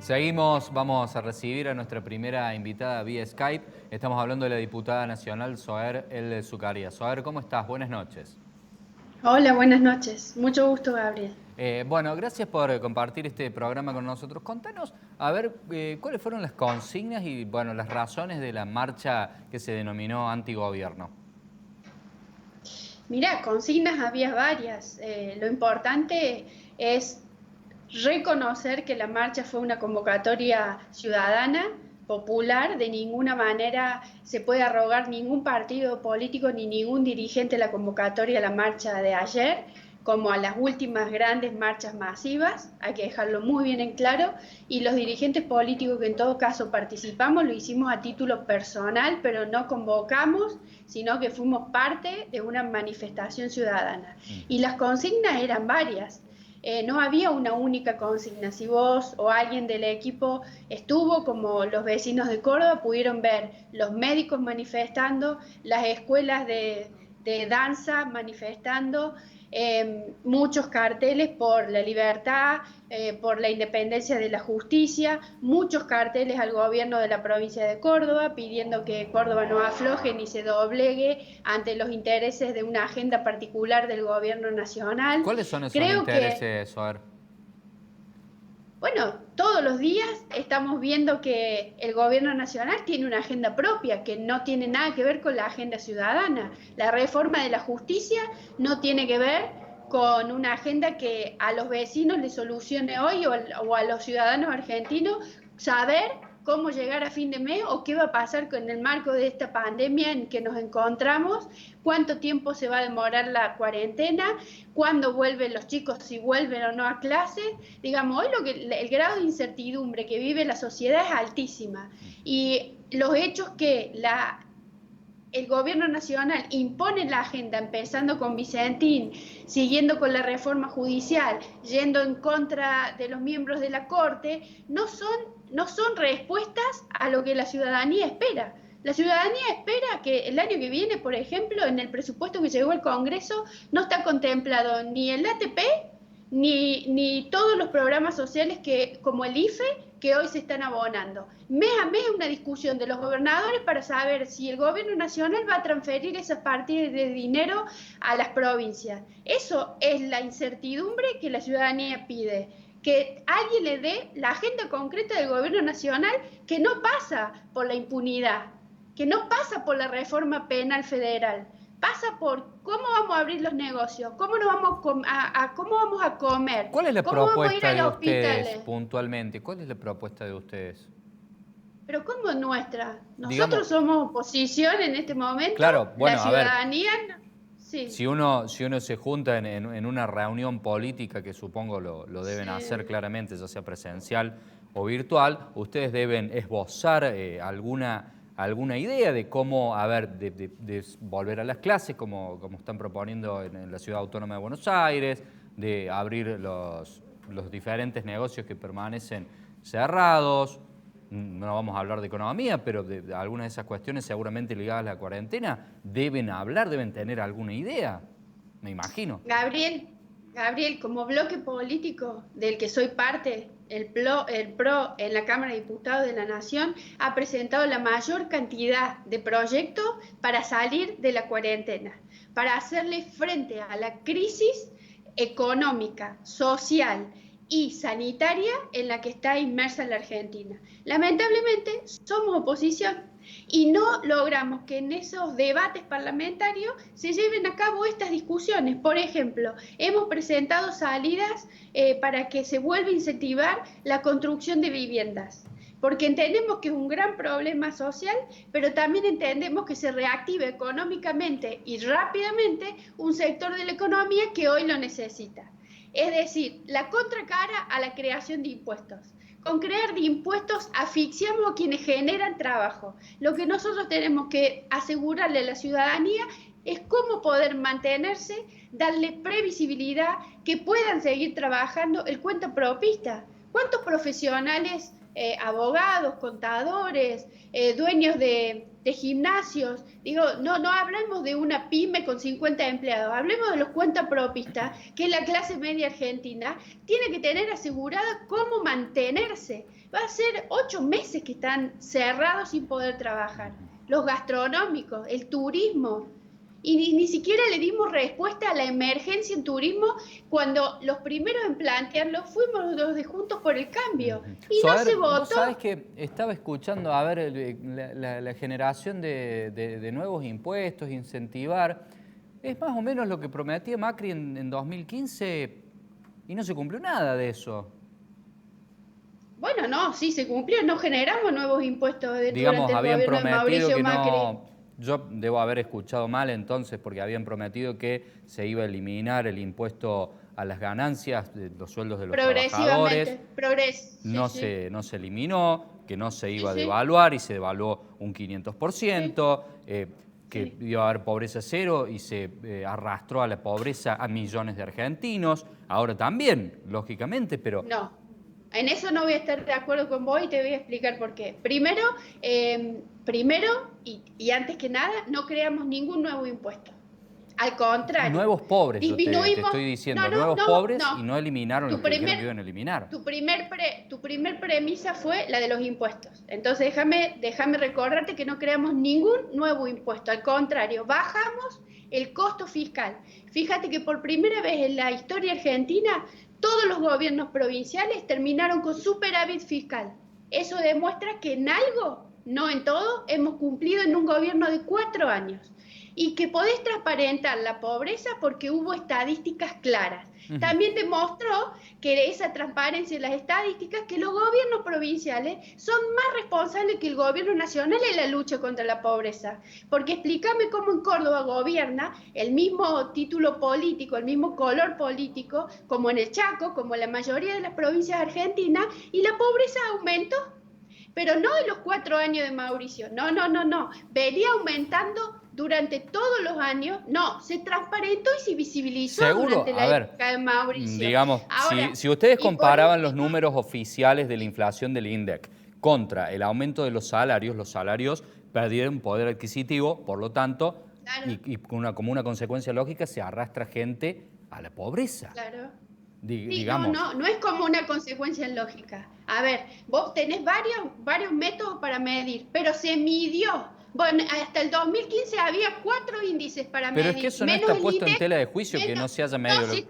Seguimos, vamos a recibir a nuestra primera invitada vía Skype. Estamos hablando de la diputada nacional Zohair El Zucaria. Zohair, ¿cómo estás? Buenas noches. Hola, buenas noches. Mucho gusto, Gabriel. Bueno, gracias por compartir este programa con nosotros. Contanos, a ver, cuáles fueron las consignas y, bueno, las razones de la marcha que se denominó antigobierno. Mira, consignas había varias. Lo importante es reconocer que la marcha fue una convocatoria ciudadana, popular. De ninguna manera se puede arrogar ningún partido político ni ningún dirigente la convocatoria a la marcha de ayer, como a las últimas grandes marchas masivas. Hay que dejarlo muy bien en claro. Y los dirigentes políticos que en todo caso participamos lo hicimos a título personal, pero no convocamos, sino que fuimos parte de una manifestación ciudadana. Y las consignas eran varias. No había una única consigna. Si vos o alguien del equipo estuvo, como los vecinos de Córdoba, pudieron ver los médicos manifestando, las escuelas de danza manifestando, muchos carteles por la libertad, por la independencia de la justicia, muchos carteles al gobierno de la provincia de Córdoba pidiendo que Córdoba no afloje ni se doblegue ante los intereses de una agenda particular del gobierno nacional. ¿Cuáles son esos Creo que, intereses, Zohair? bueno, todos los días estamos viendo que el gobierno nacional tiene una agenda propia que no tiene nada que ver con la agenda ciudadana. La reforma de la justicia no tiene que ver con una agenda que a los vecinos les solucione hoy o a los ciudadanos argentinos saber cómo llegar a fin de mes o qué va a pasar con el marco de esta pandemia en que nos encontramos, cuánto tiempo se va a demorar la cuarentena, cuándo vuelven los chicos, si vuelven o no a clase. Digamos, hoy el grado de incertidumbre que vive la sociedad es altísima y los hechos que el gobierno nacional impone la agenda, empezando con Vicentín, siguiendo con la reforma judicial, yendo en contra de los miembros de la Corte, no son respuestas a lo que la ciudadanía espera. La ciudadanía espera que el año que viene, por ejemplo, en el presupuesto que llegó al Congreso, no está contemplado ni el ATP, ni todos los programas sociales como el IFE, que hoy se están abonando. Mes a mes una discusión de los gobernadores para saber si el gobierno nacional va a transferir esas partidas de dinero a las provincias. Eso es la incertidumbre que la ciudadanía pide, que alguien le dé la agenda concreta del gobierno nacional, que no pasa por la impunidad, que no pasa por la reforma penal federal, pasa por cómo vamos a abrir los negocios, cómo vamos a comer, ¿Cuál es la cómo vamos a ir propuesta a de los ustedes hospitales. puntualmente? ¿Cuál es la propuesta de ustedes? Pero ¿cómo es nuestra? Digamos, Nosotros somos oposición en este momento, claro, la bueno, a ver. ciudadanía, sí, Si uno se junta en una reunión política, que supongo lo deben hacer sí. claramente, ya sea presencial o virtual, ustedes deben esbozar alguna idea de cómo, a ver, de volver a las clases, como están proponiendo en la Ciudad Autónoma de Buenos Aires, de abrir los diferentes negocios que permanecen cerrados. No vamos a hablar de economía, pero de algunas de esas cuestiones seguramente ligadas a la cuarentena, deben hablar, deben tener alguna idea, me imagino. Gabriel, Gabriel, como bloque político del que soy parte, el PRO en la Cámara de Diputados de la Nación ha presentado la mayor cantidad de proyectos para salir de la cuarentena, para hacerle frente a la crisis económica, social y sanitaria en la que está inmersa la Argentina. Lamentablemente somos oposición y no logramos que en esos debates parlamentarios se lleven a cabo estas discusiones. Por ejemplo, hemos presentado salidas para que se vuelva a incentivar la construcción de viviendas, porque entendemos que es un gran problema social, pero también entendemos que se reactive económicamente y rápidamente un sector de la economía que hoy lo necesita. Es decir, la contracara a la creación de impuestos. Con crear de impuestos asfixiamos a quienes generan trabajo. Lo que nosotros tenemos que asegurarle a la ciudadanía es cómo poder mantenerse, darle previsibilidad, que puedan seguir trabajando el cuento propista. ¿Cuántos profesionales, abogados, contadores, dueños de gimnasios. Digo, no hablemos de una pyme con 50 empleados, hablemos de los cuentapropistas, que la clase media argentina tiene que tener asegurada cómo mantenerse. Va a ser 8 meses que están cerrados sin poder trabajar. Los gastronómicos, el turismo. Y ni siquiera le dimos respuesta a la emergencia en turismo cuando los primeros en plantearlo fuimos los de Juntos por el Cambio. Y no se votó. Sabes que estaba escuchando, a ver, la generación de nuevos impuestos, incentivar, es más o menos lo que prometía Macri en 2015 y no se cumplió nada de eso. Bueno, no, sí se cumplió, no generamos nuevos impuestos Digamos, durante el habían gobierno de prometido Mauricio que Macri. no. Yo debo haber escuchado mal entonces, porque habían prometido que se iba a eliminar el impuesto a las ganancias de los sueldos de los trabajadores. No se eliminó, que no se iba a devaluar y se devaluó un 500%, que iba a haber pobreza cero y se arrastró a la pobreza a millones de argentinos. Ahora también, lógicamente, pero... No. En eso no voy a estar de acuerdo con vos y te voy a explicar por qué. Primero, y antes que nada, no creamos ningún nuevo impuesto. Al contrario. Nuevos pobres, disminuimos, te estoy diciendo, nuevos pobres y no eliminaron los que dijeron que iban a eliminar. Tu primer premisa fue la de los impuestos. Entonces déjame recordarte que no creamos ningún nuevo impuesto. Al contrario, bajamos el costo fiscal. Fíjate que por primera vez en la historia argentina todos los gobiernos provinciales terminaron con superávit fiscal. Eso demuestra que en algo, no en todo, hemos cumplido en un gobierno de 4 años. Y que podés transparentar la pobreza porque hubo estadísticas claras. También demostró que esa transparencia en las estadísticas, que los gobiernos provinciales son más responsables que el gobierno nacional en la lucha contra la pobreza. Porque explícame cómo en Córdoba gobierna el mismo título político, el mismo color político, como en el Chaco, como en la mayoría de las provincias argentinas, y la pobreza aumentó. Pero no en los 4 años de Mauricio, no. Venía aumentando durante todos los años, se transparentó y se visibilizó durante la época de Mauricio. Digamos, ahora, si ustedes comparaban los números oficiales de la inflación del INDEC contra el aumento de los salarios perdieron poder adquisitivo, por lo tanto, claro. y como una consecuencia lógica, se arrastra gente a la pobreza. Claro. Digamos. No es como una consecuencia lógica. A ver, vos tenés varios métodos para medir, pero se midió. Bueno, hasta el 2015 había 4 índices para medir. Pero es que eso no está puesto en tela de juicio, que no se haya medido. No, sí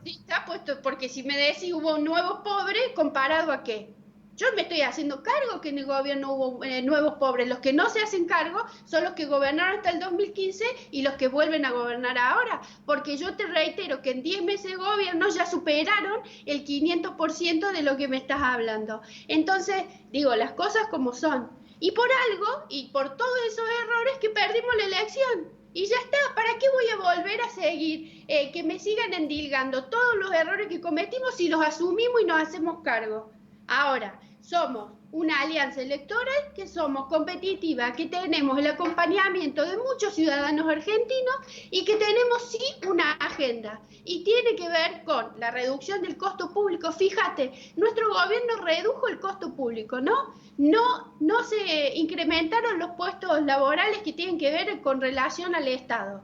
está puesto, porque si me decís hubo nuevos pobres, ¿comparado a qué? Yo me estoy haciendo cargo que en el gobierno hubo nuevos pobres. Los que no se hacen cargo son los que gobernaron hasta el 2015 y los que vuelven a gobernar ahora. Porque yo te reitero que en 10 meses de gobierno ya superaron el 500% de lo que me estás hablando. Entonces, digo, las cosas como son. Y por algo, y por todos esos errores, que perdimos la elección. Y ya está, ¿para qué voy a volver a seguir? Que me sigan endilgando todos los errores que cometimos si los asumimos y nos hacemos cargo. Ahora, somos una alianza electoral, que somos competitiva, que tenemos el acompañamiento de muchos ciudadanos argentinos y que tenemos sí una agenda. Y tiene que ver con la reducción del costo público. Fíjate, nuestro gobierno redujo el costo público, ¿no? No se incrementaron los puestos laborales que tienen que ver con relación al Estado.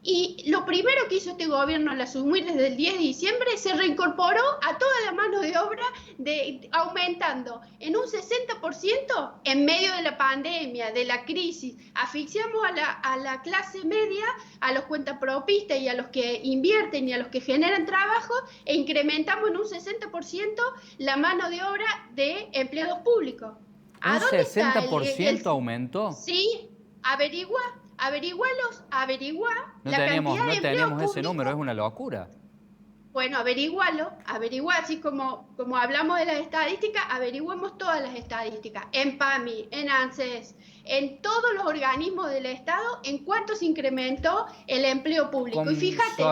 Y lo primero que hizo este gobierno al asumir desde el 10 de diciembre, se reincorporó a toda la mano de obra, aumentando en un 60% en medio de la pandemia, de la crisis. Asfixiamos a la clase media, a los cuentapropistas y a los que invierten y a los que generan trabajo, e incrementamos en un 60% la mano de obra de empleados públicos. ¿Un 60% aumentó? Sí, averigua. Averigua no teníamos ese número, es una locura. Bueno, averigua, así como hablamos de las estadísticas, averigüemos todas las estadísticas, en PAMI, en ANSES, en todos los organismos del Estado, en cuánto se incrementó el empleo público. Y fíjate,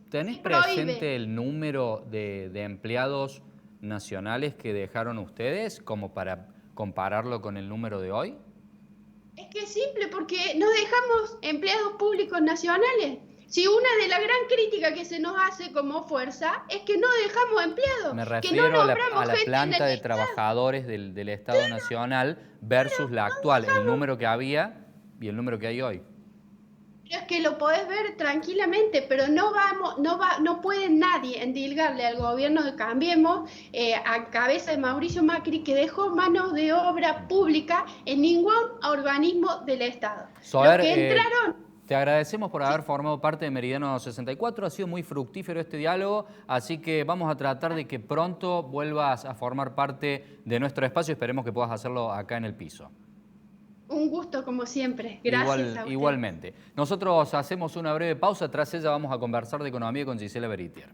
¿tenés presente el número de empleados nacionales que dejaron ustedes como para compararlo con el número de hoy? Es que es simple, porque no dejamos empleados públicos nacionales. Si una de las gran críticas que se nos hace como fuerza es que no dejamos empleados, Me que no refiero a nombramos la gente en planta el de Estado. trabajadores del Estado Nacional versus la actual, el número que había y el número que hay hoy. Es que lo podés ver tranquilamente, pero no puede nadie endilgarle al gobierno de Cambiemos a cabeza de Mauricio Macri que dejó mano de obra pública en ningún organismo del Estado. Los Soler, que entraron, te agradecemos por haber sí, formado parte de Meridiano 64. Ha sido muy fructífero este diálogo, así que vamos a tratar de que pronto vuelvas a formar parte de nuestro espacio. Esperemos que puedas hacerlo acá en el piso. un gusto como siempre. Gracias a ustedes. Igualmente. Nosotros hacemos una breve pausa. Tras ella vamos a conversar de economía con Gisela Beritier.